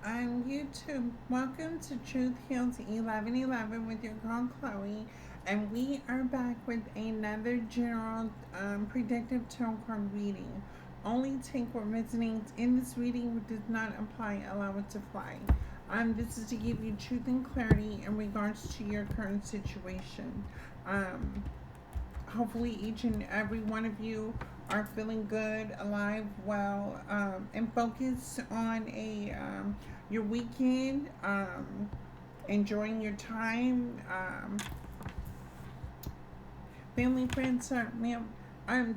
on YouTube. Welcome to Truth Heals 1111 with your girl Chloe, and we are back with another general predictive tarot card reading. Only take what resonates in this reading, what does not apply, allow it to fly. This is to give you truth and clarity in regards to your current situation. Hopefully each and every one of you are feeling good, alive, well, and focused on your weekend, enjoying your time, family, friends, ma'am.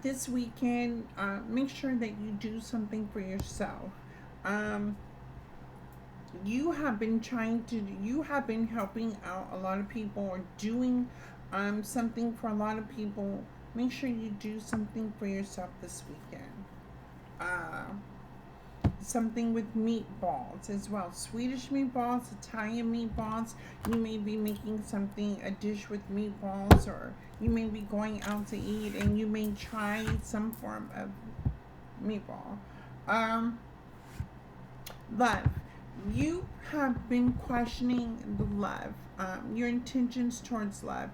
This weekend, make sure that you do something for yourself. Um, you have been helping out a lot of people or doing something for a lot of people. Make sure you do something for yourself this weekend. uh Something with meatballs as well, Swedish meatballs, Italian meatballs. You may be making something, a dish with meatballs, or you may be going out to eat and you may try some form of meatball. um Love. You have been questioning the love, your intentions towards love,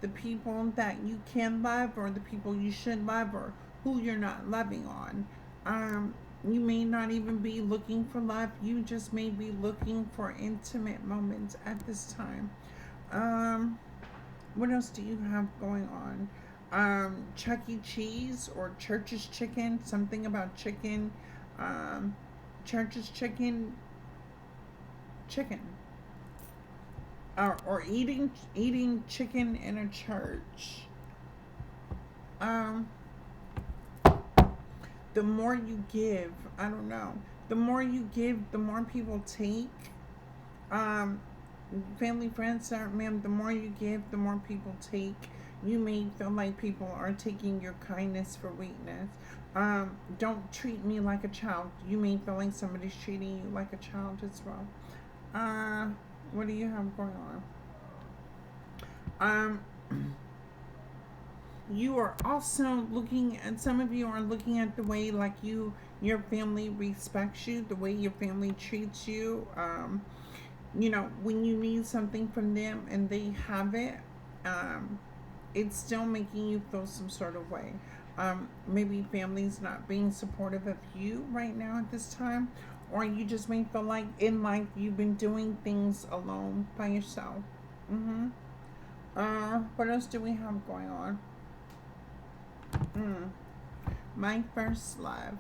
the people that you can love, or the people you should love, or who you're not loving on. You may not even be looking for love, you just may be looking for intimate moments at this time. Um, what else do you have going on? Chuck E. Cheese or Church's Chicken, something about chicken. Um, Church's chicken, or eating chicken in a church. Um, the more you give, I don't know. The more you give, the more people take. Um, Family, friends, ma'am. The more you give, the more people take. You may feel like people are taking your kindness for weakness. Don't treat me like a child. You may feel like somebody's treating you like a child as well. Uh, what do you have going on? You are also looking at, some of you are looking at the way like your family respects you, the way your family treats you. When you need something from them and they have it, um, it's still making you feel some sort of way. Maybe family's not being supportive of you right now at this time, or you just may feel like in life you've been doing things alone by yourself. Mm-hmm. What else do we have going on? Mm. My first love.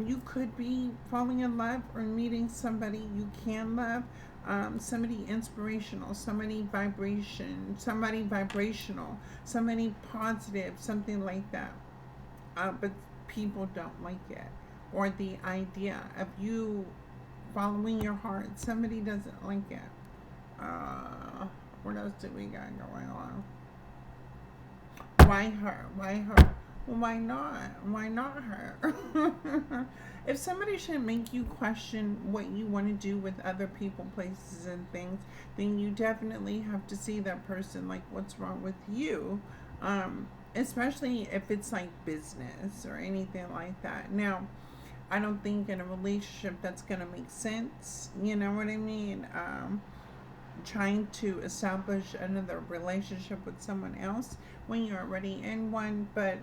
You could be falling in love or meeting somebody you can love. Somebody inspirational, somebody vibrational, somebody positive, something like that. But people don't like it, or the idea of you following your heart. Somebody doesn't like it. Uh, what else do we got going on? Why her? Why her? Why not? Why not her? If somebody should make you question what you want to do with other people, places, and things, then you definitely have to see that person, like, what's wrong with you? Especially if it's like business or anything like that. Now, I don't think in a relationship that's going to make sense. You know what I mean? Trying to establish another relationship with someone else when you're already in one. But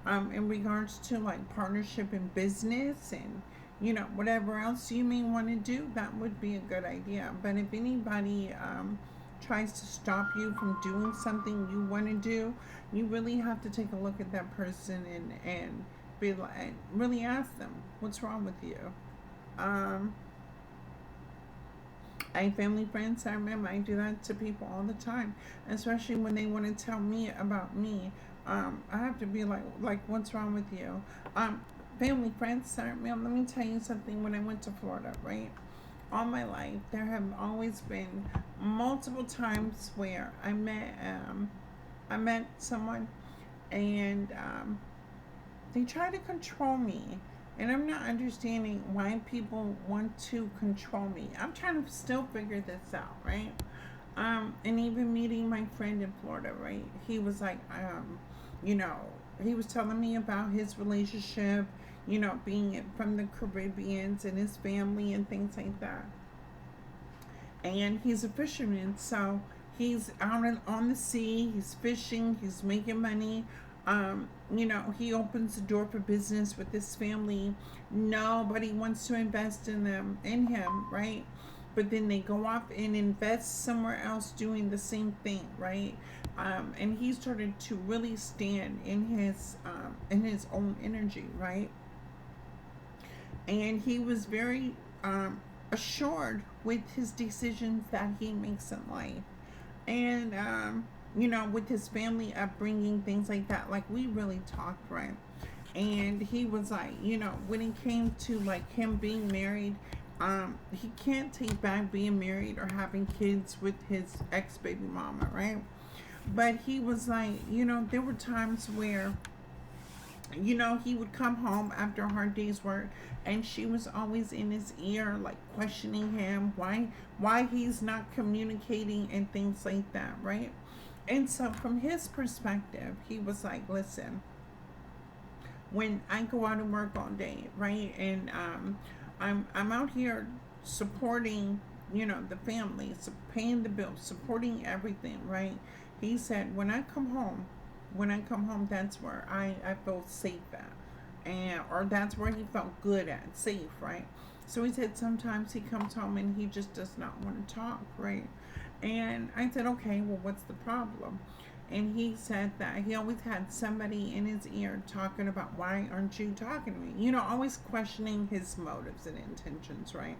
in regards to like partnership in business and whatever else you may want to do, that would be a good idea. But if anybody tries to stop you from doing something you want to do, you really have to take a look at that person and be like, really ask them what's wrong with you. um I family, friends, I remember I do that to people all the time, especially when they want to tell me about me. I have to be like, what's wrong with you? Family, friends, I remember. Let me tell you something. When I went to Florida, right, all my life, there have always been multiple times where I met someone, and they try to control me. And I'm not understanding why people want to control me. I'm trying to still figure this out, right? And even meeting my friend in Florida, right? He was like, you know, he was telling me about his relationship. being from the Caribbeans and his family and things like that. And he's a fisherman, so he's out on the sea, he's fishing, he's making money. He opens the door for business with his family. Nobody wants to invest in him, right? But then they go off and invest somewhere else doing the same thing, right? And he started to really stand in his own energy, right? And he was very assured with his decisions that he makes in life. And with his family upbringing, things like that, like we really talked, right? And he was like, when it came to like him being married, he can't take back being married or having kids with his ex baby mama, right? But he was like, there were times where he would come home after a hard day's work, and she was always in his ear, like questioning him, why he's not communicating and things like that, right? And so from his perspective, he was like, listen, when I go out and work all day, right, and I'm out here supporting, the family, so paying the bills, supporting everything, right? He said, when I come home, that's where I feel safe at, or that's where he felt good at, safe, right? So he said sometimes he comes home and he just does not want to talk, right? And I said, okay, well, what's the problem? And he said that he always had somebody in his ear talking about, why aren't you talking to me? Always questioning his motives and intentions, right?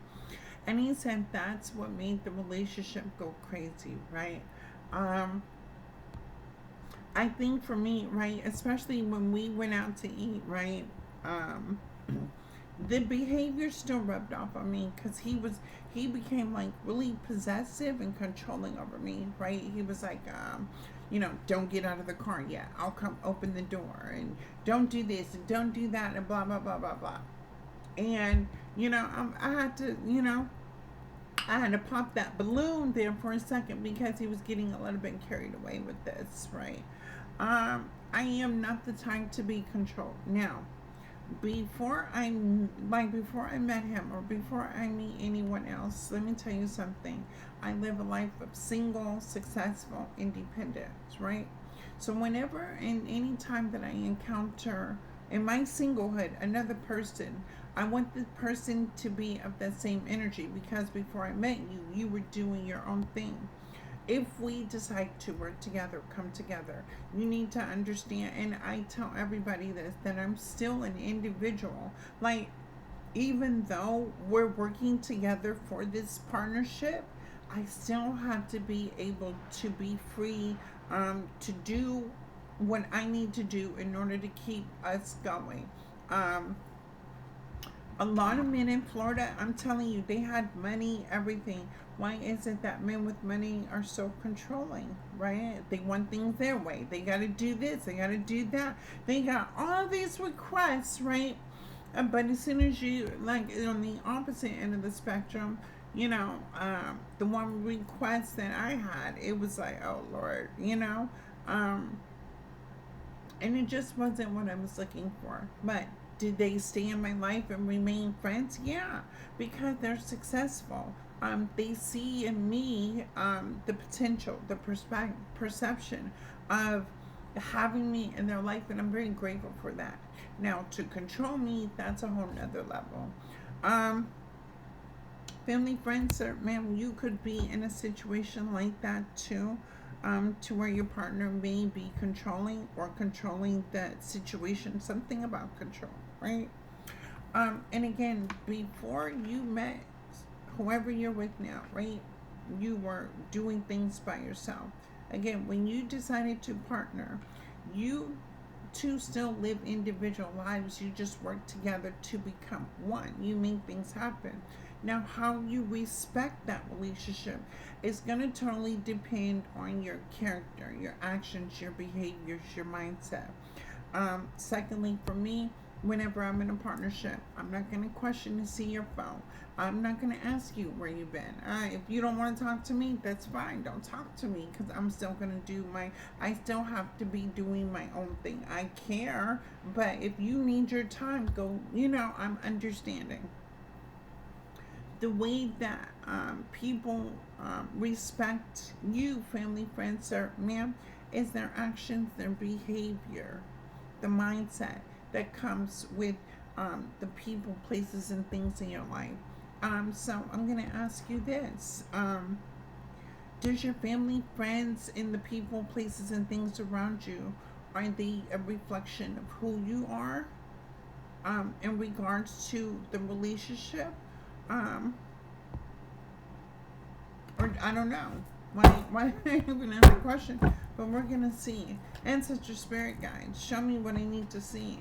And he said that's what made the relationship go crazy, right? Um, I think for me, right, especially when we went out to eat, right, um, the behavior still rubbed off on me because he became like really possessive and controlling over me, right? He was like, don't get out of the car yet. I'll come open the door, and don't do this and don't do that and blah blah blah blah blah. And I had to pop that balloon there for a second because he was getting a little bit carried away with this, right? I am not the type to be controlled. Now, before I met him or before I meet anyone else, let me tell you something. I live a life of single, successful independence, right? So whenever and any time that I encounter in my singlehood another person, I want the person to be of that same energy, because before I met you, you were doing your own thing. If we decide to work together, come together, you need to understand, and I tell everybody this, that I'm still an individual. Like, even though we're working together for this partnership, I still have to be able to be free, to do what I need to do in order to keep us going. Um, a lot of men in Florida, I'm telling you, they had money, everything. Why is it that men with money are so controlling, right? They want things their way. They got to do this, they got to do that. They got all these requests, right? But as soon as you, like, on the opposite end of the spectrum, the one request that I had, it was like, oh Lord, um, and it just wasn't what I was looking for. But did they stay in my life and remain friends? Yeah, because they're successful. They see in me the potential, the perception of having me in their life, and I'm very grateful for that. Now, to control me, that's a whole nother level. Um, Family, friends, or man, you could be in a situation like that too, to where your partner may be controlling or controlling the situation, something about control, right? And again, before you met whoever you're with now, right, you were doing things by yourself. Again, when you decided to partner, you two still live individual lives. You just work together to become one. You make things happen. Now, how you respect that relationship is going to totally depend on your character, your actions, your behaviors, your mindset. Secondly, for me, Whenever I'm in a partnership, I'm not going to question to see your phone. I'm not going to ask you where you've been. If you don't want to talk to me, that's fine. Don't talk to me, because I'm still going to do I still have to be doing my own thing. I care, but if you need your time, go, I'm understanding. The way that people respect you, family, friends, sir, ma'am, is their actions, their behavior, the mindset that comes with the people, places, and things in your life. So I'm going to ask you this. Does your family, friends, and the people, places, and things around you, are they a reflection of who you are in regards to the relationship? Um, or I don't know. Why did I even ask the question? But we're going to see. Ancestor spirit guides, show me what I need to see.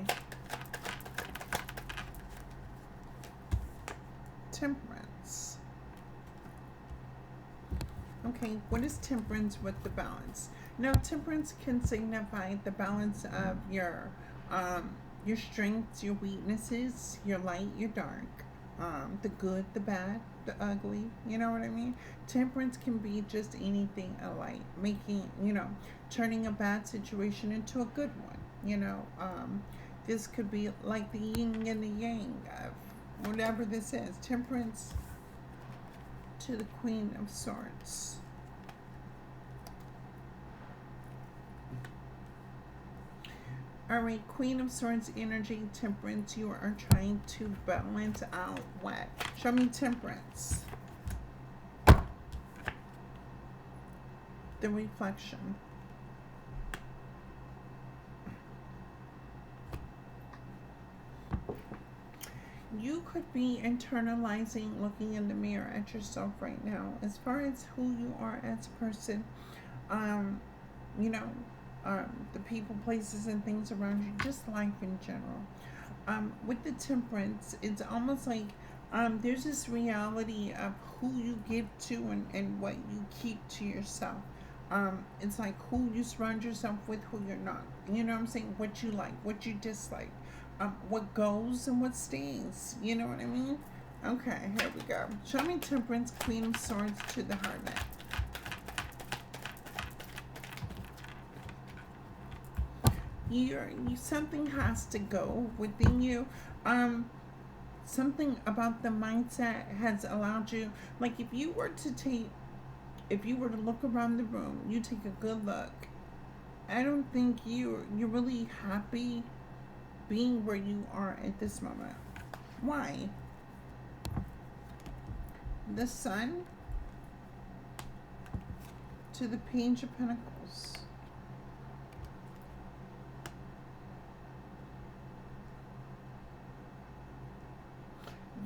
Temperance. Okay, what is temperance with the balance? Now, temperance can signify the balance of your strengths, your weaknesses, your light, your dark, the good, the bad, the ugly. You know what I mean? Temperance can be just anything alike, turning a bad situation into a good one. This could be like the yin and the yang of whatever this is. Temperance to the Queen of Swords. Alright, Queen of Swords energy, temperance. You are trying to balance out what? Show me temperance. The reflection. You could be internalizing, looking in the mirror at yourself right now. As far as who you are as a person, you know, the people, places, and things around you, just life in general. With the temperance, it's almost like there's this reality of who you give to and what you keep to yourself. It's like who you surround yourself with, who you're not. You know what I'm saying? What you like, what you dislike, what goes and what stays. You know what I mean? Okay, here we go. Show me temperance, Queen of Swords to the Hermit. Something has to go within you. Something about the mindset has allowed you, like if you were to look around the room, you take a good look. I don't think you're really happy being where you are at this moment. Why? The Sun to the Page of Pentacles.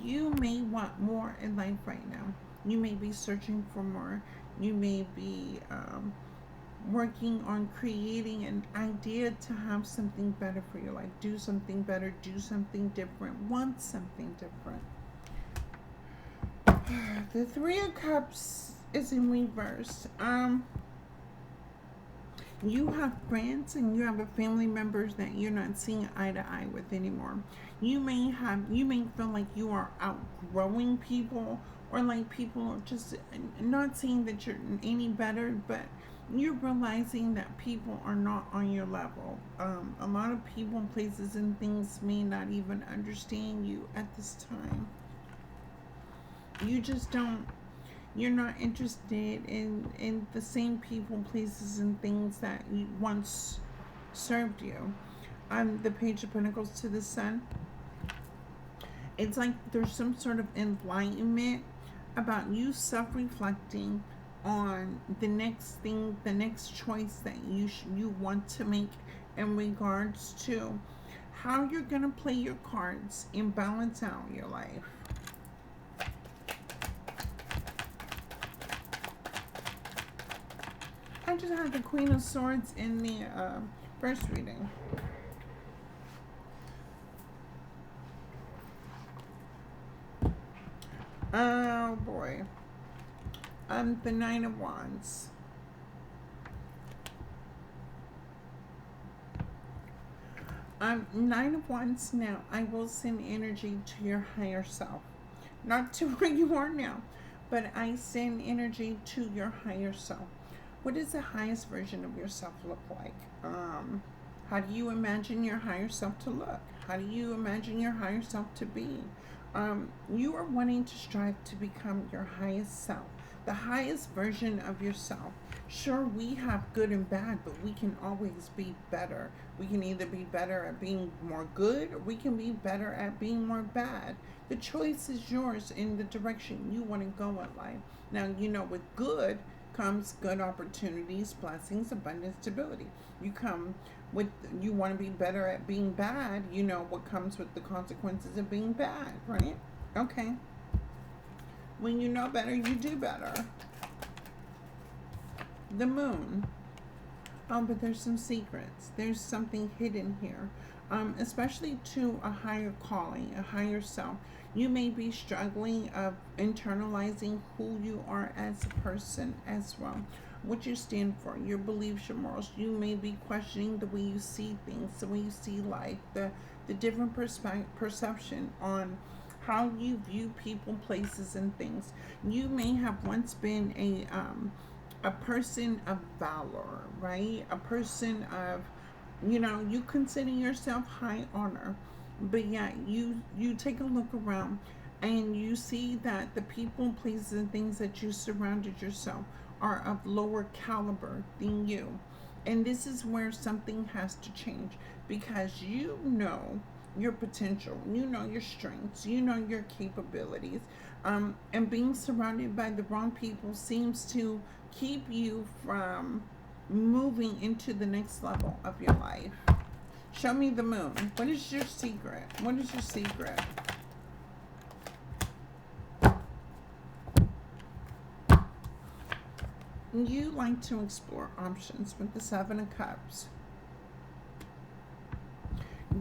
You may want more in life right now. You may be searching for more. You may be working on creating an idea to have something better for your life. Do something better. Do something different. Want something different. The Three of Cups is in reverse. You have friends and you have family members that you're not seeing eye to eye with anymore. You may feel like you are outgrowing people, or like people are just not saying that you're any better, but you're realizing that people are not on your level. A lot of people, places, and things may not even understand you at this time. You just don't. You're not interested in the same people, places, and things that you once served you. The Page of Pentacles to the Sun. It's like there's some sort of enlightenment about you self-reflecting on the next thing, the next choice that you want to make in regards to how you're going to play your cards and balance out your life. I just had the Queen of Swords in the first reading. Oh boy. The Nine of Wands. Nine of Wands. Now, I will send energy to your higher self, not to where you are now, but I send energy to your higher self. What does the highest version of yourself look like? How do you imagine your higher self to look? How do you imagine your higher self to be? You are wanting to strive to become your highest self, the highest version of yourself. Sure, we have good and bad, but we can always be better. We can either be better at being more good, or we can be better at being more bad. The choice is yours in the direction you want to go in life. Now, with good comes good opportunities, blessings, abundance, stability. You come with, you want to be better at being bad, what comes with the consequences of being bad, right? Okay. When you know better, you do better. The moon. Oh, but there's some secrets. There's something hidden here, especially to a higher calling, a higher self. You may be struggling of internalizing who you are as a person as well, what you stand for, your beliefs, your morals. You may be questioning the way you see things, the way you see life, the different perception on how you view people, places, and things. You may have once been a person of valor, right? A person of, you consider yourself high honor, but yet you take a look around and you see that the people, places, and things that you surrounded yourself are of lower caliber than you. And this is where something has to change, because you know your potential, you know your strengths, you know your capabilities. And being surrounded by the wrong people seems to keep you from moving into the next level of your life. Show me the moon. What is your secret? What is your secret? You like to explore options with the Seven of Cups.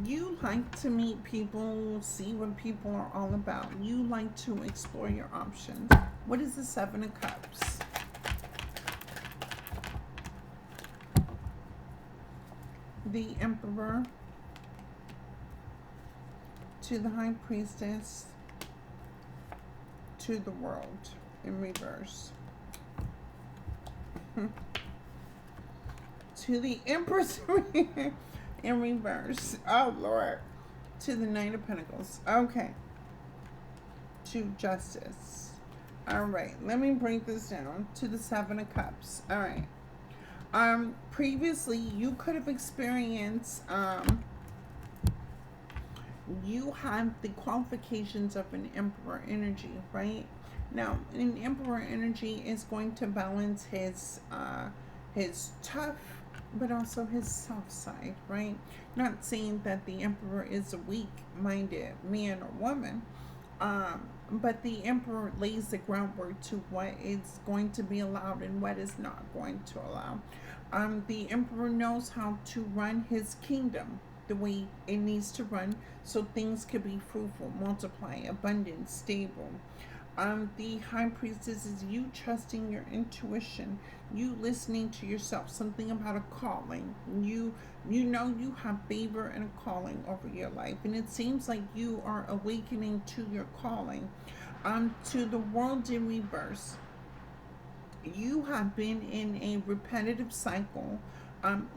You like to meet people, see what people are all about. You like to explore your options. What is the Seven of Cups? The Emperor, to the High Priestess, to the World in reverse. To the Empress in reverse. Oh, Lord. To the Knight of Pentacles. Okay. To Justice. All right. Let me break this down. To the Seven of Cups. All right. Previously, you could have experienced, you have the qualifications of an Emperor energy, right? Now, an Emperor energy is going to balance his tough, but also his soft side, right? Not saying that the Emperor is a weak-minded man or woman, but the Emperor lays the groundwork to what is going to be allowed and what is not going to allow. The Emperor knows how to run his kingdom the way it needs to run, so things can be fruitful, multiply, abundant, stable. The High Priestess is you trusting your intuition, you listening to yourself, something about a calling. You know you have favor and a calling over your life, and it seems like you are awakening to your calling. To the World in reverse, you have been in a repetitive cycle,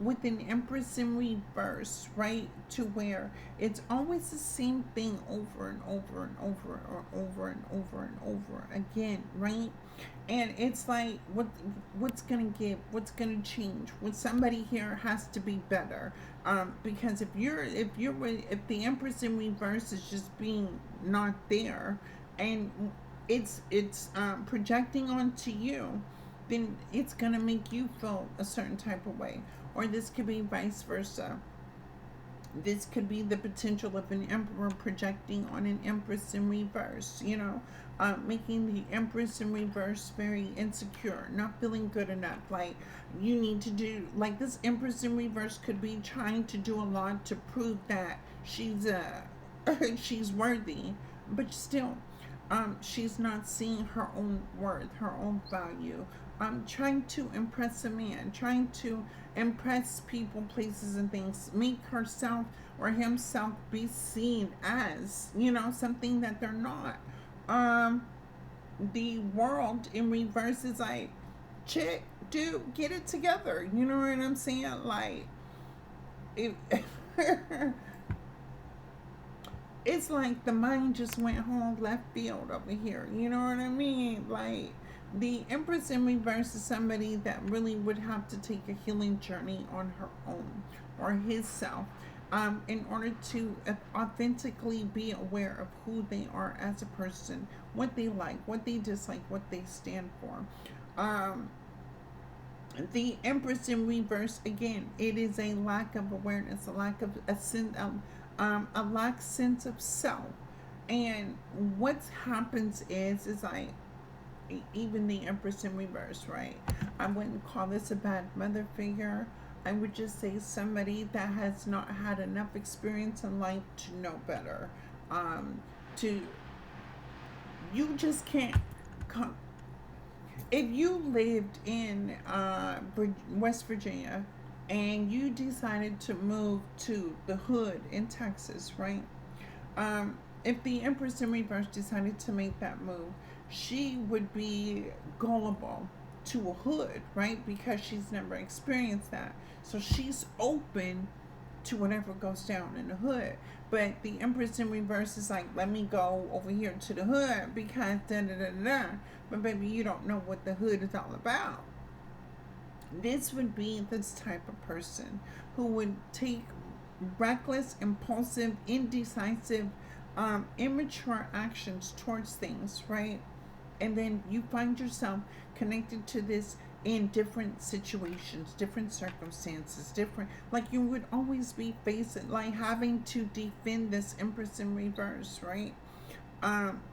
with an Empress in reverse, right? To where it's always the same thing over and over and over and over and over and over again, right? And it's like, what's gonna give? What's gonna change? What somebody here has to be better, because if the Empress in reverse is just being not there, and it's projecting onto you, then it's going to make you feel a certain type of way. Or this could be vice versa. This could be the potential of an Emperor projecting on an Empress in reverse, making the Empress in reverse very insecure, not feeling good enough. Like, you need to do, like, this Empress in reverse could be trying to do a lot to prove that she's she's worthy, but still, She's not seeing her own worth, her own value. Trying to impress a man, trying to impress people, places, and things, make herself or himself be seen as, something that they're not. Um, the world in reverse is like, chick, dude, get it together. You know what I'm saying? Like, it, it's like the mind just went home left field over here. You know what I mean? Like, the Empress in reverse is somebody that really would have to take a healing journey on her own or his self, in order to authentically be aware of who they are as a person, what they like, what they dislike, what they stand for. Um, the Empress in reverse, again, it is a lack of awareness, a lack of a lack sense of self. And what happens is like, even the Empress in reverse, right? I wouldn't call this a bad mother figure. I would just say somebody that has not had enough experience in life to know better. To You just can't come. If you lived in West Virginia and you decided to move to the hood in Texas, right? If the Empress in reverse decided to make that move, she would be gullible to a hood, right? Because she's never experienced that. So she's open to whatever goes down in the hood. But the Empress in reverse is like, let me go over here to the hood because da da da da. But baby, you don't know what the hood is all about. This would be this type of person who would take reckless, impulsive, indecisive, immature actions towards things, right? And then you find yourself connected to this in different situations, different circumstances, different, like you would always be facing, like having to defend this Empress in reverse, right?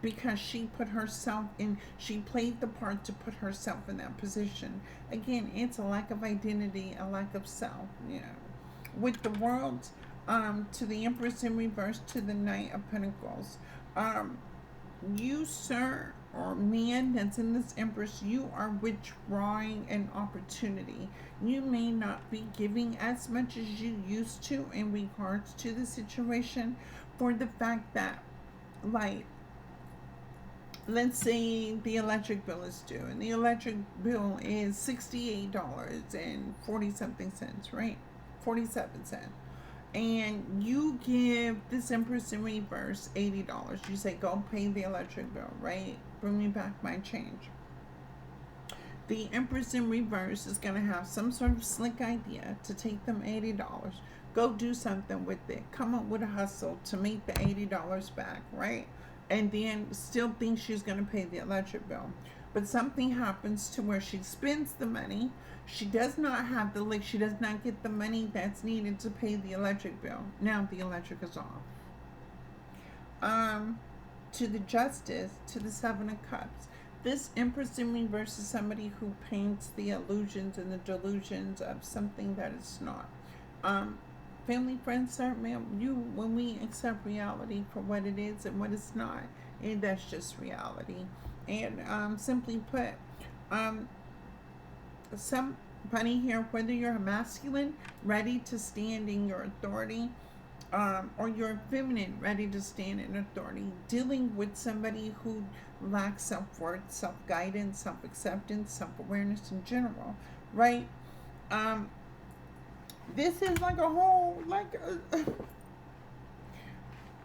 Because she put herself in, she played the part to put herself in that position. Again, it's a lack of identity, a lack of self, with the world, to the Empress in reverse, to the Knight of Pentacles. You, sir, or man that's in this Empress, you are withdrawing an opportunity. You may not be giving as much as you used to in regards to the situation, for the fact that, like, let's say the electric bill is due, and the electric bill is $68 and 40 something cents, right? 47 cents. And you give this Empress in reverse $80. You say, go pay the electric bill, right? Bring me back my change. The Empress in reverse is going to have some sort of slick idea to take them $80. Go do something with it. Come up with a hustle to make the $80 back, right? And then still think she's going to pay the electric bill. But something happens to where she spends the money. She does not have she does not get the money that's needed to pay the electric bill. Now the electric is off. To the Justice, to the Seven of Cups. This Empress in reverse is somebody who paints the illusions and the delusions of something that is not. Family, friends, sir, ma'am, when we accept reality for what it is and what it's not, and that's just reality. And simply put, somebody here, whether you're a masculine, ready to stand in your authority, or you're feminine, ready to stand in authority, dealing with somebody who lacks self-worth, self-guidance, self-acceptance, self-awareness in general, right? This is like a whole, what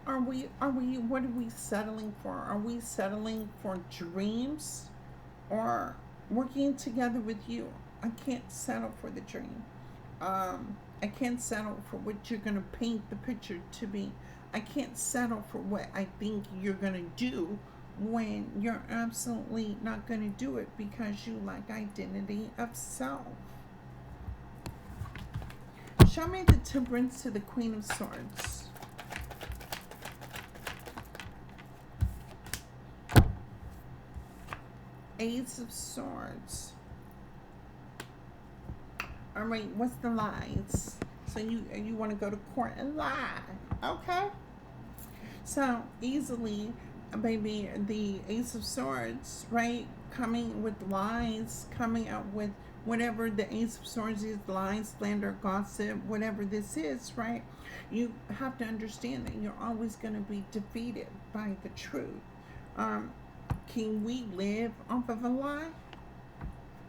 are we settling for? Are we settling for dreams or working together with you? I can't settle for the dream. I can't settle for what you're going to paint the picture to be. I can't settle for what I think you're going to do when you're absolutely not going to do it because you lack identity of self. Show me the Temperance to the Queen of Swords. Ace of Swords. All right, what's the lies? So you want to go to court and lie, okay? So easily, baby, the Ace of Swords, right? Coming with lies, coming out with whatever the Ace of Swords is, lies, slander, gossip, whatever this is, right? You have to understand that you're always going to be defeated by the truth. Um, can we live off of a lie?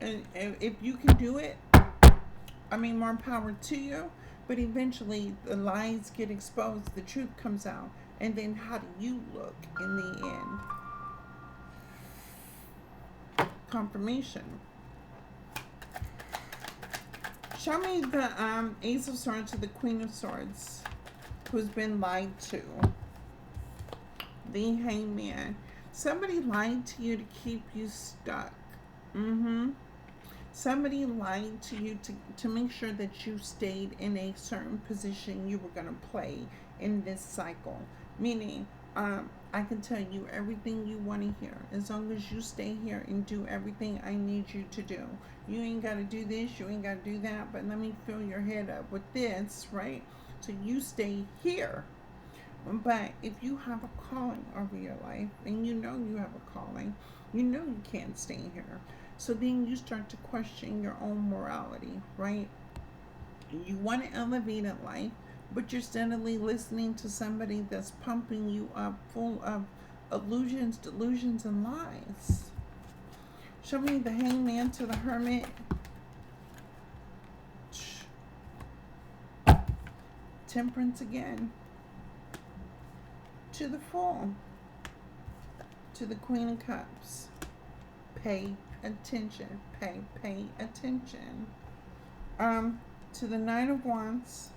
And if you can do it, I mean, more power to you. But eventually, the lies get exposed, the truth comes out, and then how do you look in the end? Confirmation. Show me the Ace of Swords to the Queen of Swords, who's been lied to. The Hangman. Somebody lied to you to keep you stuck. Somebody lied to you to make sure that you stayed in a certain position you were going to play in this cycle. Meaning, I can tell you everything you want to hear as long as you stay here and do everything I need you to do. You ain't got to do this, you ain't got to do that, but let me fill your head up with this, right? So you stay here. But if you have a calling over your life and you know you have a calling, you know you can't stay here. So then you start to question your own morality, right? You want to elevate in life, but you're steadily listening to somebody that's pumping you up full of illusions, delusions, and lies. Show me the Hangman to the Hermit. Temperance again. To the Fool. To the Queen of Cups. Pay attention. Pay attention. To the Knight of Wands.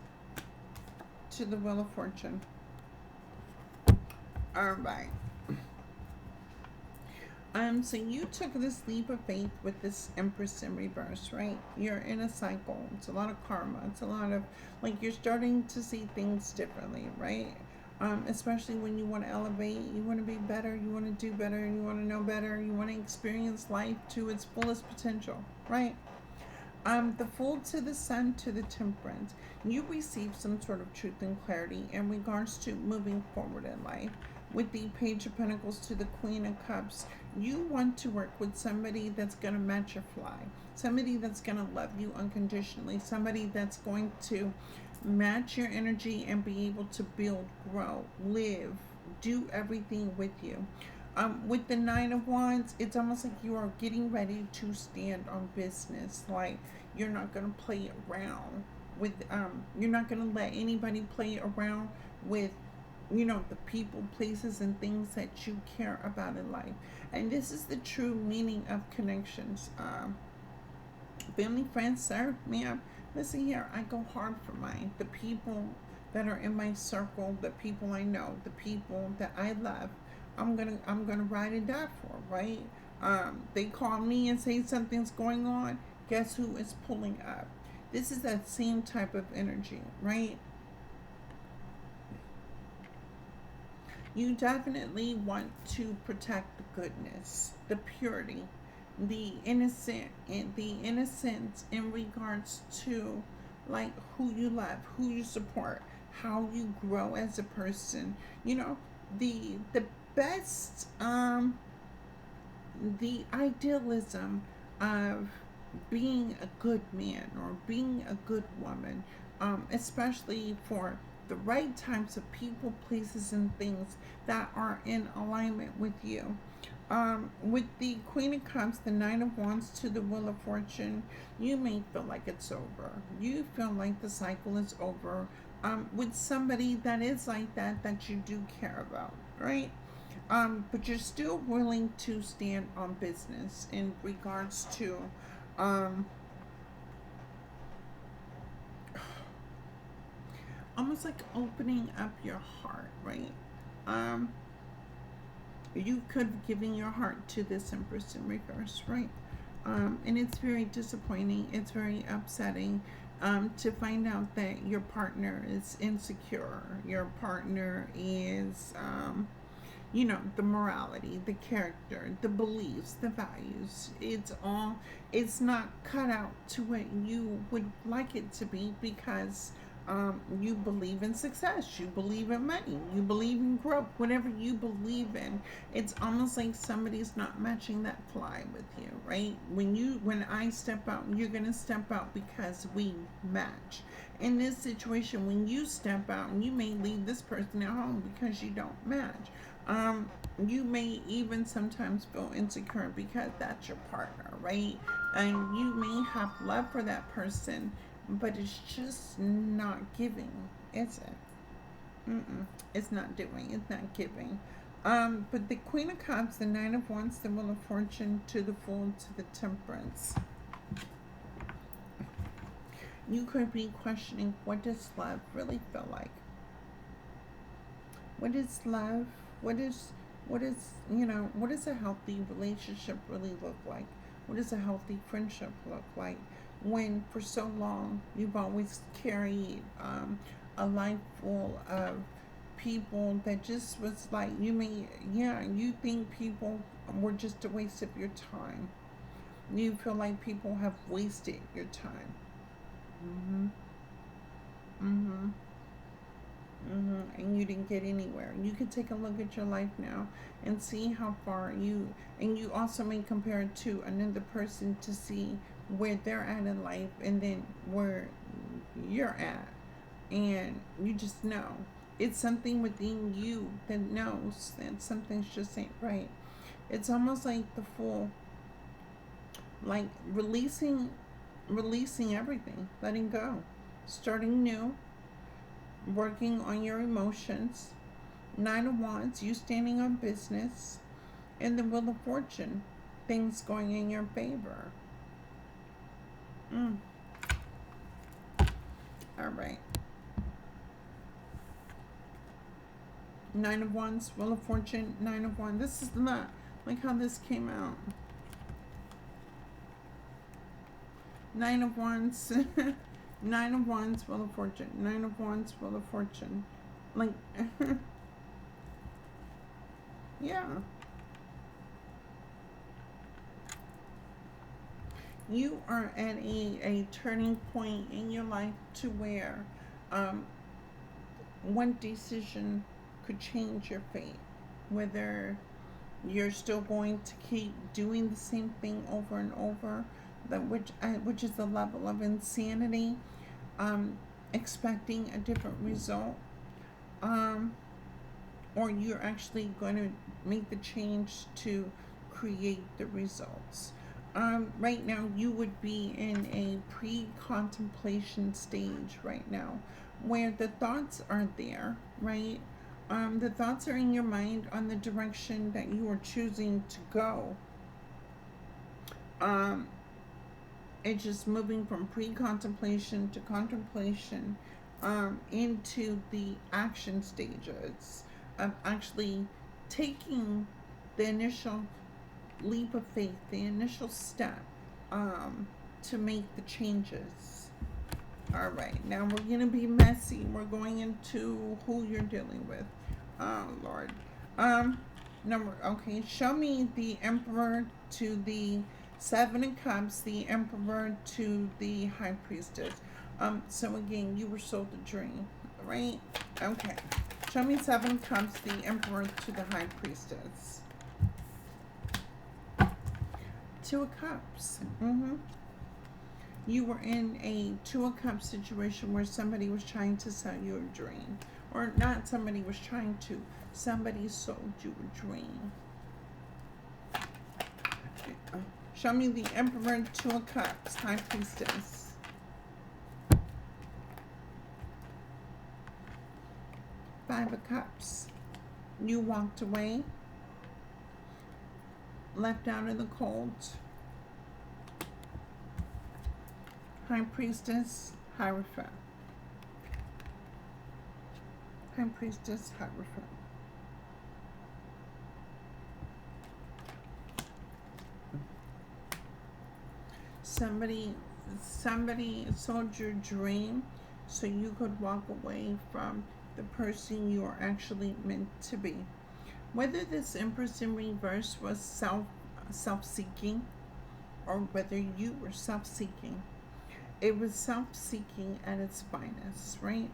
To the Wheel of Fortune. Alright. So you took this leap of faith with this Empress in reverse, right? You're in a cycle. It's a lot of karma. It's a lot of, like, you're starting to see things differently, right? Especially when you want to elevate, you want to be better, you want to do better, you want to know better, you want to experience life to its fullest potential, right? The Fool to the Sun to the Temperance. You receive some sort of truth and clarity in regards to moving forward in life. With the Page of Pentacles to the Queen of Cups, you want to work with somebody that's going to match your fly, somebody that's going to love you unconditionally, somebody that's going to match your energy and be able to build, grow, live, do everything with you. With the Nine of Wands, it's almost like you are getting ready to stand on business. Like, you're not going to play around with, you're not going to let anybody play around with, you know, the people, places, and things that you care about in life. And this is the true meaning of connections. Family, friends, sir, ma'am, listen here, I go hard for mine. The people that are in my circle, the people I know, the people that I love, I'm gonna ride and die for, right? They call me and say something's going on. Guess who is pulling up? This is that same type of energy, right? You definitely want to protect the goodness, the purity, the innocence in regards to, like, who you love, who you support, how you grow as a person. You know, the best the idealism of being a good man or being a good woman, especially for the right types of people, places, and things that are in alignment with you. With the Queen of Cups, the Nine of Wands to the Wheel of Fortune, you may feel like it's over. You feel like the cycle is over. With somebody that is like that, that you do care about, right? But you're still willing to stand on business in regards to, almost like opening up your heart, right? Um, you could have given your heart to this Empress in reverse, right? And it's very disappointing. It's very upsetting to find out that your partner is insecure. Your partner is, you know, the morality, the character, the beliefs, the values. It's not cut out to what you would like it to be because You believe in success, you believe in money, you believe in growth, whatever you believe in. It's almost like somebody's not matching that fly with you, right? When I step out, you're gonna step out because we match. In this situation, when you step out, and you may leave this person at home because you don't match. You may even sometimes feel insecure because that's your partner, right? And you may have love for that person, but it's just not giving, is it? It's not doing. It's not giving. But the Queen of Cups, the Nine of Wands, the Wheel of Fortune, to the Fool, to the Temperance. You could be questioning, what does love really feel like? What is love? What is what does a healthy relationship really look like? What does a healthy friendship look like? When for so long you've always carried a life full of people that just was like, you think people were just a waste of your time. You feel like people have wasted your time. Mhm. Mhm. And you didn't get anywhere. You can take a look at your life now and see how far and you also may compare it to another person to see where they're at in life and then where you're at. And you just know. It's something within you that knows that something's just ain't right. It's almost like the Fool, like releasing everything, letting go, starting new, working on your emotions. Nine of Wands, you standing on business. And the Wheel of Fortune, things going in your favor. All right. Nine of Wands, Wheel of Fortune, Nine of Wands. This is not like how this came out. Nine of Wands, Nine of Wands, Wheel of Fortune, Nine of Wands, Wheel of Fortune. Like, yeah. You are at a turning point in your life to where um, one decision could change your fate. Whether you're still going to keep doing the same thing over and over, which is the level of insanity, expecting a different result, um, or you're actually going to make the change to create the results. Right now, you would be in a pre-contemplation stage right now, where the thoughts are there, right? The thoughts are in your mind on the direction that you are choosing to go. Um, it's just moving from pre-contemplation to contemplation, into the action stages of actually taking the initial leap of faith, the initial step, to make the changes. All right, now we're going to be messy. We're going into who you're dealing with. Oh, Lord. Okay, show me the Emperor to the Seven of Cups, the Emperor to the High Priestess. So again, you were sold a dream, right? Okay. Show me Seven of Cups, the Emperor to the High Priestess. Two of Cups. You were in a Two of Cups situation where somebody was trying to sell you a dream. Or not somebody was trying to. Somebody sold you a dream. Show me the Emperor, Two of Cups, High Priestess. Five of Cups. You walked away. Left out in the cold. High Priestess, Hierophant. High Priestess, Hierophant. Somebody sold your dream so you could walk away from the person you are actually meant to be. Whether this Empress in reverse was self-seeking, or whether you were self-seeking, it was self-seeking at its finest, right?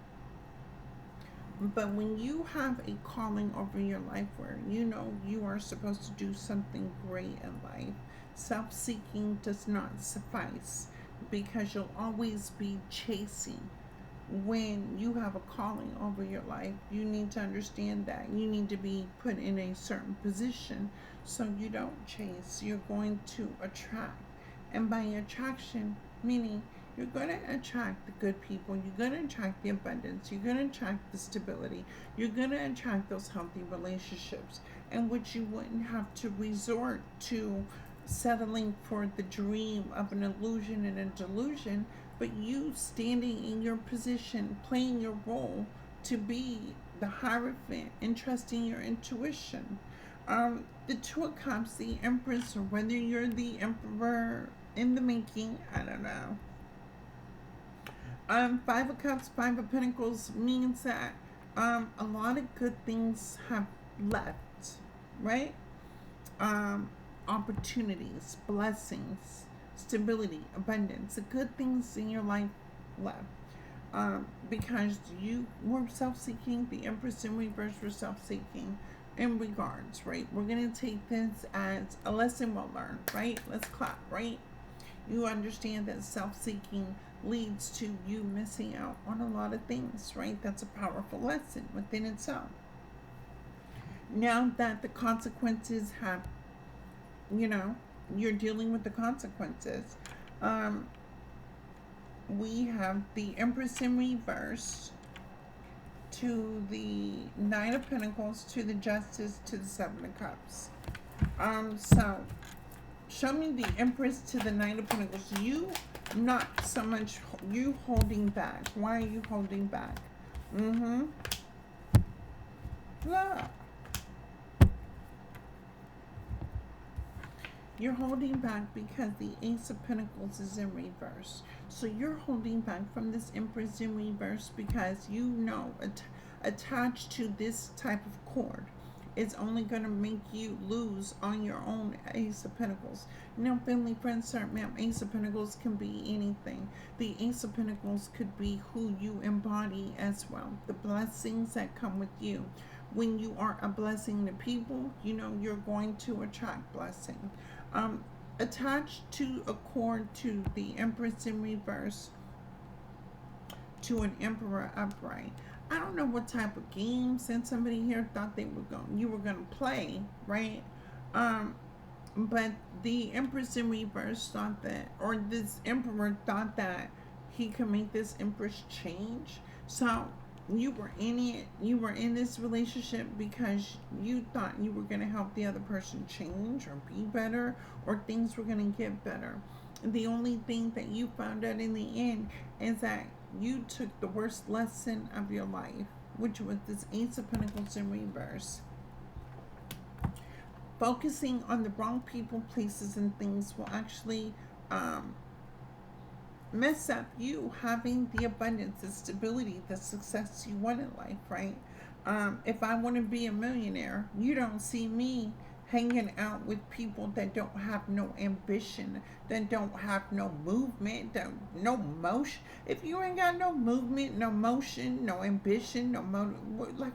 But when you have a calling over your life where you know you are supposed to do something great in life, self seeking does not suffice because you'll always be chasing. When you have a calling over your life, you need to understand that you need to be put in a certain position so you don't chase. You're going to attract. And by attraction, meaning you're going to attract the good people, you're going to attract the abundance, you're going to attract the stability, you're going to attract those healthy relationships in which you wouldn't have to resort to settling for the dream of an illusion and a delusion, but you standing in your position, playing your role to be the hierophant and trusting your intuition. The Two of Cups, the Empress, or whether you're the Emperor in the making, I don't know. Five of Cups, Five of Pentacles means that a lot of good things have left, right? Um, Opportunities, blessings, stability, abundance, the good things in your life left. Because you were self-seeking, the Empress in reverse were self-seeking in regards, right? We're going to take this as a lesson well learned, right? Let's clap, right? You understand that self-seeking leads to you missing out on a lot of things, right? That's a powerful lesson within itself. Now that the consequences have, you know, you're dealing with the consequences. Um, we have the Empress in reverse to the Nine of Pentacles to the Justice to the Seven of Cups. So show me the Empress to the Nine of Pentacles. You, not so much you holding back. Why are you holding back? Look. You're holding back because the Ace of Pentacles is in reverse. So you're holding back from this Empress in reverse because you know attached to this type of cord is only going to make you lose on your own Ace of Pentacles. Now, family, friends, sir, ma'am, Ace of Pentacles can be anything. The Ace of Pentacles could be who you embody as well. The blessings that come with you. When you are a blessing to people, you know you're going to attract blessing. Attached to a cord to the Empress in reverse to an Emperor upright. I don't know what type of games and somebody here thought you were going to play, right? But the Empress in reverse thought that, or this Emperor thought that he could make this Empress change. So you were in it, you were in this relationship because you thought you were going to help the other person change or be better, or things were going to get better. The only thing that you found out in the end is that you took the worst lesson of your life, which was this Ace of Pentacles in reverse. Focusing on the wrong people, places, and things will actually mess up you having the abundance, the stability, the success you want in life, right? If I want to be a millionaire, you don't see me hanging out with people that don't have no ambition, that don't have no movement, no motion. If you ain't got no movement, no motion, no ambition, no motive,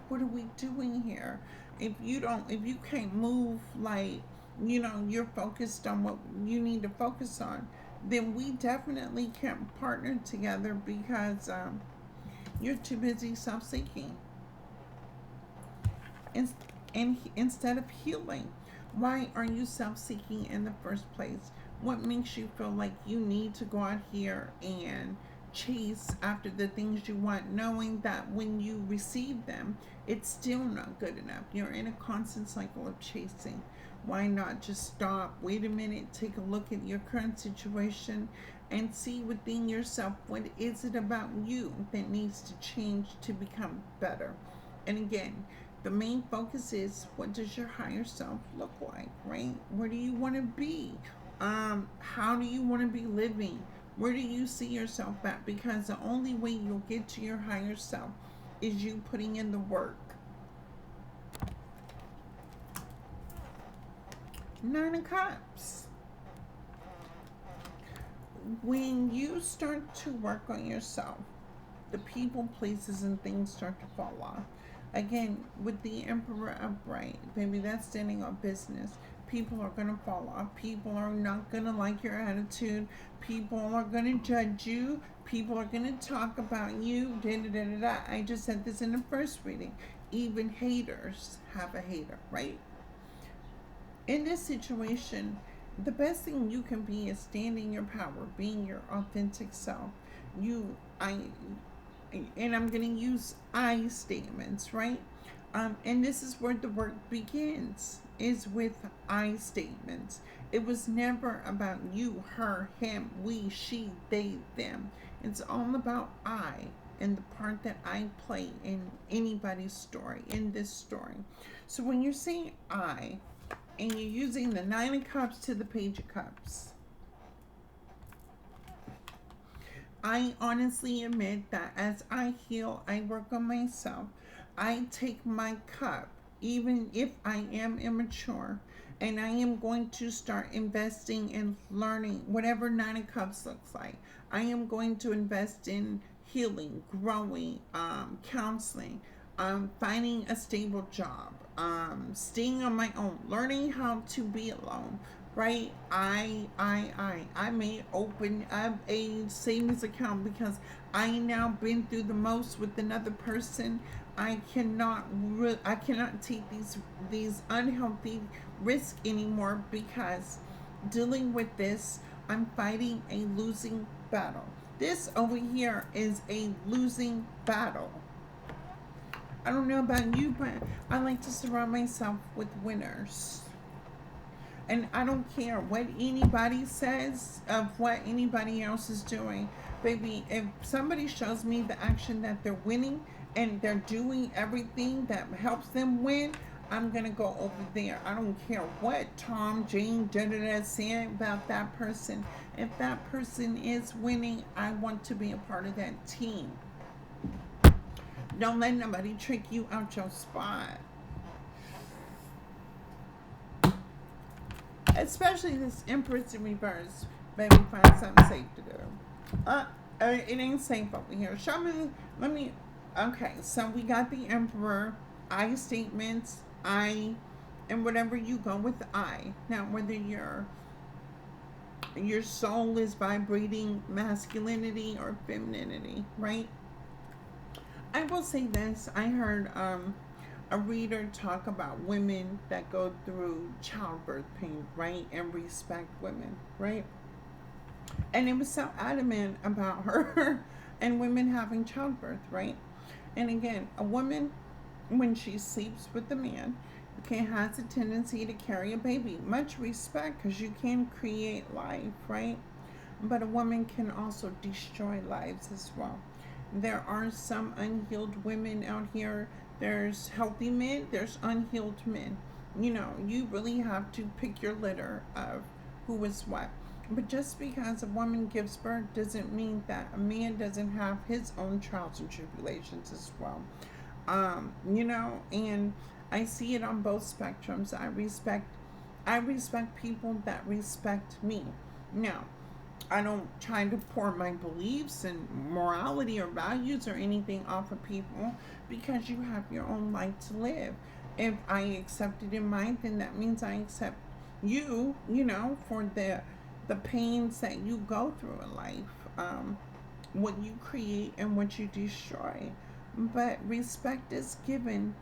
what are we doing here? If you can't move, like, you're focused on what you need to focus on, then we definitely can't partner together because you're too busy self-seeking and instead of healing. Why are you self-seeking in the first place? What makes you feel like you need to go out here and chase after the things you want, knowing that when you receive them, it's still not good enough? You're in a constant cycle of chasing. Why not just stop, wait a minute, take a look at your current situation and see within yourself, what is it about you that needs to change to become better? And again, the main focus is, what does your higher self look like, right? Where do you want to be? How do you want to be living? Where do you see yourself at? Because the only way you'll get to your higher self is you putting in the work. Nine of Cups. when you start to work on yourself, the people, places, and things start to fall off. Again, with the Emperor upright, baby, that's standing on business. People are going to fall off. People are not going to like your attitude. People are going to judge you. People are going to talk about you. Da, da, da, da, da. I just said this in the first reading. Even haters have a hater, right? In this situation, the best thing you can be is standing your power, being your authentic self. I, and I'm going to use I statements, right? And this is where the work begins, is with I statements. It was never about you, her, him, we, she, they, them. It's all about I and the part that I play in anybody's story, in this story. So when you're saying I, and you're using the Nine of Cups to the Page of Cups, I honestly admit that as I heal, I work on myself. I take my cup, even if I am immature, and I am going to start investing in learning whatever Nine of Cups looks like. I am going to invest in healing, growing, counseling, finding a stable job, staying on my own, learning how to be alone, right? I may open up a savings account because I now been through the most with another person. I cannot take these unhealthy risks anymore, because dealing with this, I'm fighting a losing battle. This over here is a losing battle. I don't know about you, but I like to surround myself with winners. And I don't care what anybody says of what anybody else is doing. Baby, if somebody shows me the action that they're winning and they're doing everything that helps them win, I'm going to go over there. I don't care what Tom, Jane, da-da-da say about that person. If that person is winning, I want to be a part of that team. Don't let nobody trick you out your spot. Especially this Empress in reverse. Baby, find something safe to do. It ain't safe over here. Show me, let me, okay, so we got the Emperor, I statements, I, and whatever you go with I. Now, whether your soul is vibrating masculinity or femininity, right? I will say this. I heard a reader talk about women that go through childbirth pain, right? And respect women, right? And it was so adamant about her and women having childbirth, right? And again, a woman, when she sleeps with a man, has a tendency to carry a baby. Much respect, because you can create life, right? But a woman can also destroy lives as well. There are some unhealed women out here. There's healthy men, there's unhealed men. You know, you really have to pick your litter of who is what. But just because a woman gives birth doesn't mean that a man doesn't have his own trials and tribulations as well. You know, and I see it on both spectrums. I respect people that respect me. Now, I don't try to pour my beliefs and morality or values or anything off of people, because you have your own life to live. If I accept it in mine, then that means I accept you, you know, for the pains that you go through in life, what you create and what you destroy. But respect is given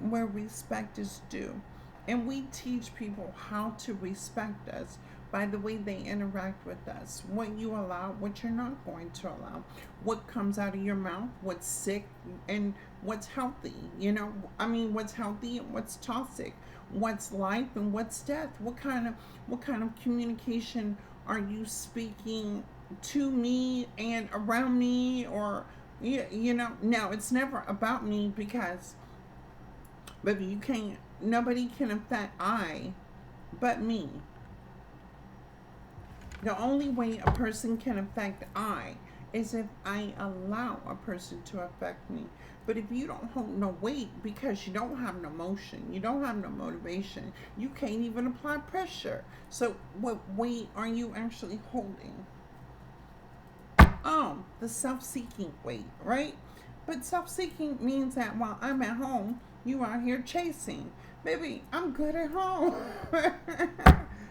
where respect is due. And we teach people how to respect us by the way they interact with us, what you allow, what you're not going to allow, what comes out of your mouth, what's sick and what's healthy. You know, I mean, what's healthy and what's toxic, what's life and what's death. What kind of communication are you speaking to me and around me? Or you know, no, it's never about me, because baby, you can't, nobody can affect I but me. The only way a person can affect I is if I allow a person to affect me. But if you don't hold no weight, because you don't have no motion, you don't have no motivation, you can't even apply pressure. So what weight are you actually holding? the self-seeking way, right? But self-seeking means that while I'm at home, you out here chasing. Baby, I'm good at home.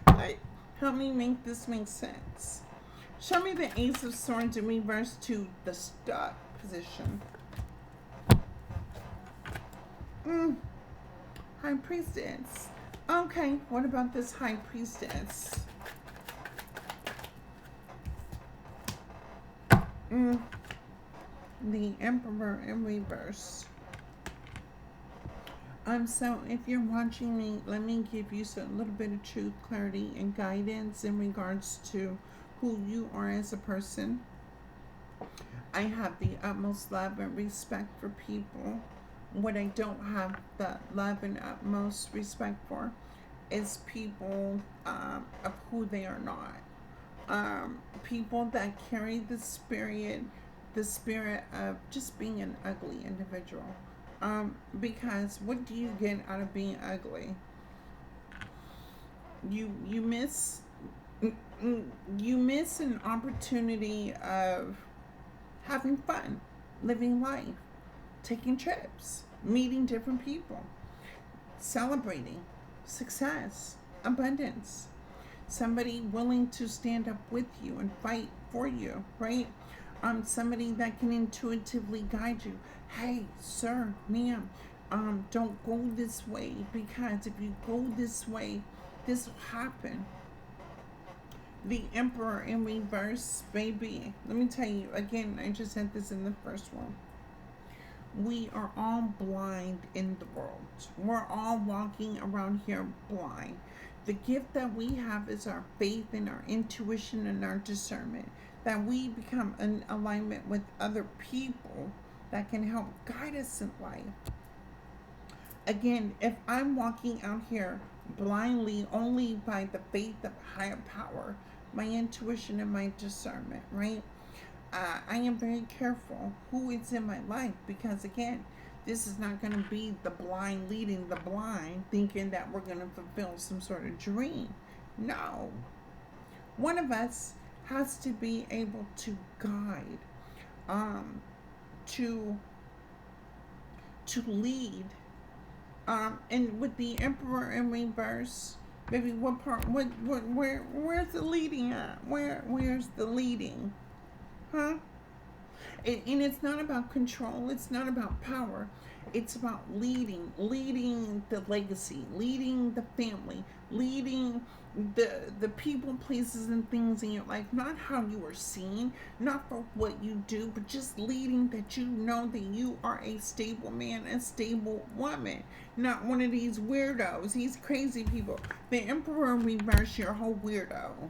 Like, help me make this make sense. Show me the Ace of Swords in reverse to the stuck position. High Priestess. Okay, what about this High Priestess? The Emperor in reverse. So if you're watching me, let me give you a little bit of truth, clarity, and guidance in regards to who you are as a person. I have the utmost love and respect for people. What I don't have the love and utmost respect for is people of who they are not. People that carry the spirit of just being an ugly individual. Because what do you get out of being ugly? You miss an opportunity of having fun, living life, taking trips, meeting different people, celebrating success, abundance, somebody willing to stand up with you and fight for you, right? Somebody that can intuitively guide you. Hey, sir, ma'am, don't go this way, because if you go this way, this will happen. The Emperor in reverse, baby. Let me tell you again, I just said this in the first one. We are all blind in the world. We're all walking around here blind. The gift that we have is our faith and our intuition and our discernment. That we become in alignment with other people that can help guide us in life. Again, if I'm walking out here blindly only by the faith of higher power, my intuition and my discernment, right? I am very careful who is in my life, because again, this is not going to be the blind leading the blind thinking that we're going to fulfill some sort of dream. No. One of us has to be able to guide, to lead. And with the Emperor in reverse, baby, what part? Where's the leading at? Where's the leading? Huh? And it's not about control. It's not about power. It's about leading the legacy, leading the family, leading the people, places, and things in your life. Not how you are seen, not for what you do, but just leading that you know that you are a stable man, a stable woman, not one of these weirdos, these crazy people. The Emperor in reverse, you're a whole weirdo.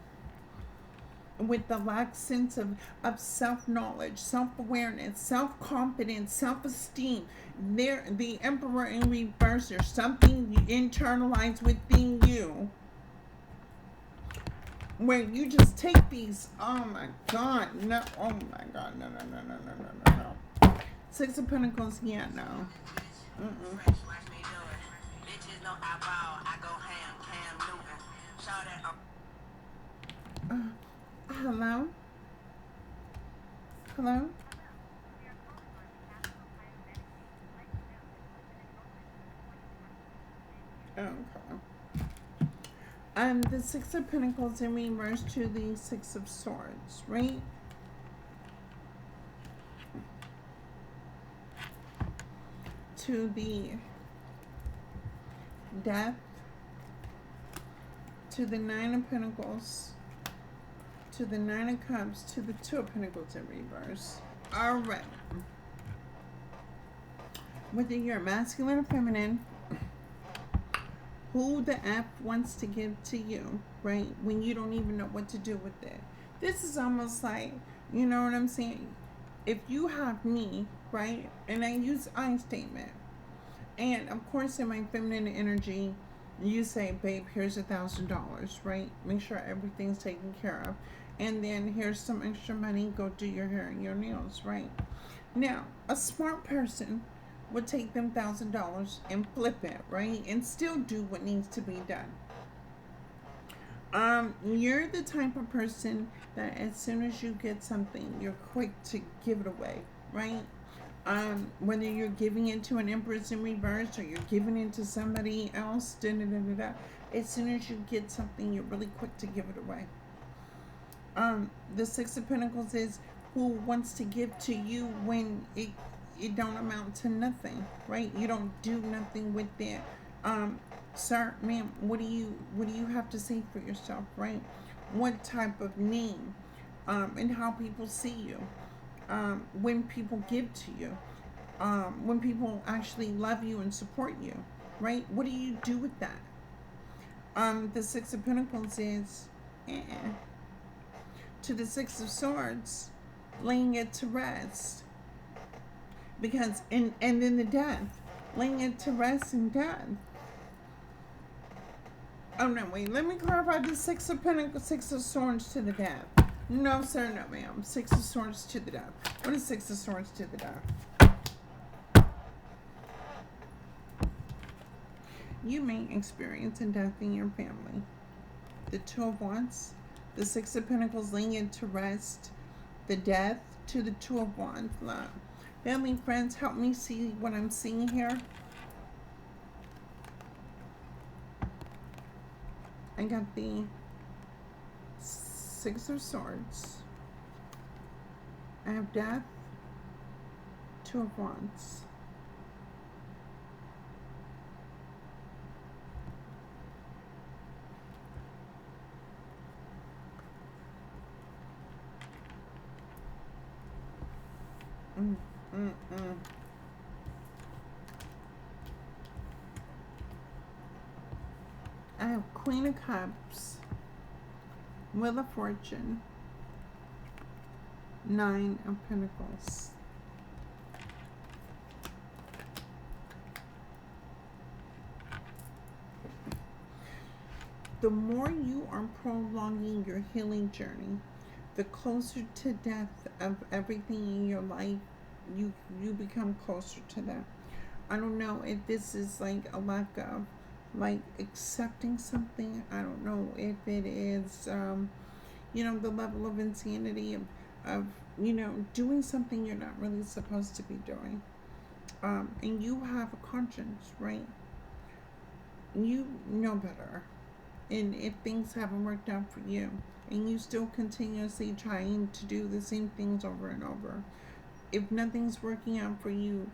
With the lack sense of self-knowledge, self-awareness, self-confidence, self-esteem. There, the Emperor in reverse, there's something you internalize within you where you just take these, oh my God, no, oh my God, no. Six of Pentacles, yeah, no. Hello? Hello? Okay. The Six of Pentacles in reverse to the Six of Swords, right? To the Death, to the Nine of Pentacles, to the Nine of Cups, to the Two of Pentacles in reverse. All right. Whether you're masculine or feminine, who the F wants to give to you, right? When you don't even know what to do with it. This is almost like, you know what I'm saying? If you have me, right? And I use I statement. And of course in my feminine energy, you say, babe, here's $1,000, right? Make sure everything's taken care of. And then here's some extra money, go do your hair and your nails, right? Now, a smart person would take them $1,000 and flip it, right? And still do what needs to be done. You're the type of person that as soon as you get something, you're quick to give it away, right? Whether you're giving it to an Empress in reverse or you're giving it to somebody else, da da da da da. As soon as you get something, you're really quick to give it away. The Six of Pentacles is who wants to give to you when it don't amount to nothing, right? You don't do nothing with it. Sir, ma'am, what do you have to say for yourself, right? What type of name, and how people see you, when people give to you, when people actually love you and support you, right? What do you do with that? The Six of Pentacles is to the Six of Swords, laying it to rest. Because and then the Death, laying it to rest and death. Oh no, wait, let me clarify the Six of Pentacles, Six of Swords to the Death. No, sir, no, ma'am. Six of Swords to the Death. What is Six of Swords to the Death? You may experience a death in your family. The Two of Wands, the Six of Pentacles laying it to rest, the Death to the Two of Wands. Love. Family, friends, help me see what I'm seeing here. I got the Six of Swords. I have Death, Two of Wands. I have Queen of Cups, Wheel of Fortune, Nine of Pentacles. The more you are prolonging your healing journey, the closer to death of everything in your life you become closer to that. I don't know if this is like a lack of like accepting something. I don't know if it is the level of insanity of doing something you're not really supposed to be doing. And you have a conscience, right? You know better. And if things haven't worked out for you and you still continuously trying to do the same things over and over, if nothing's working out for you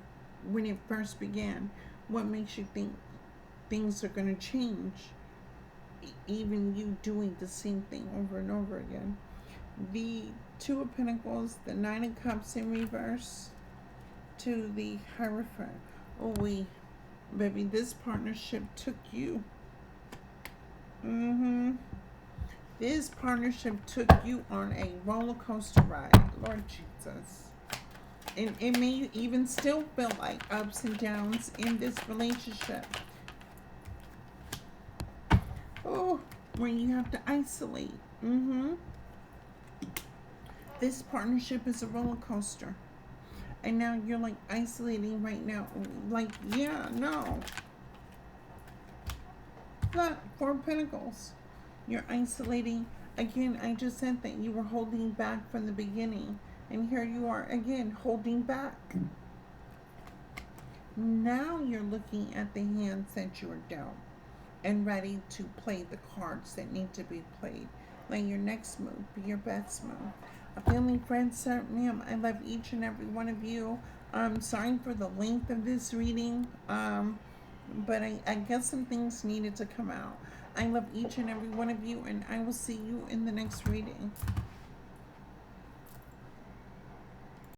when it first began, what makes you think things are going to change? Even you doing the same thing over and over again. The Two of Pentacles, the Nine of Cups in reverse to the Hierophant. Oh, baby, this partnership took you. This partnership took you on a roller coaster ride, Lord Jesus. And it may even still feel like ups and downs in this relationship. Oh, when you have to isolate. This partnership is a roller coaster. And now you're like isolating right now. Like, yeah, no. Look, Four of Pentacles. You're isolating. Again, I just said that you were holding back from the beginning. And here you are again, holding back. Now you're looking at the hands that you were dealt and ready to play the cards that need to be played. Let your next move be your best move. Family, friends, sir, ma'am, I love each and every one of you. I'm sorry for the length of this reading, but I guess some things needed to come out. I love each and every one of you, and I will see you in the next reading.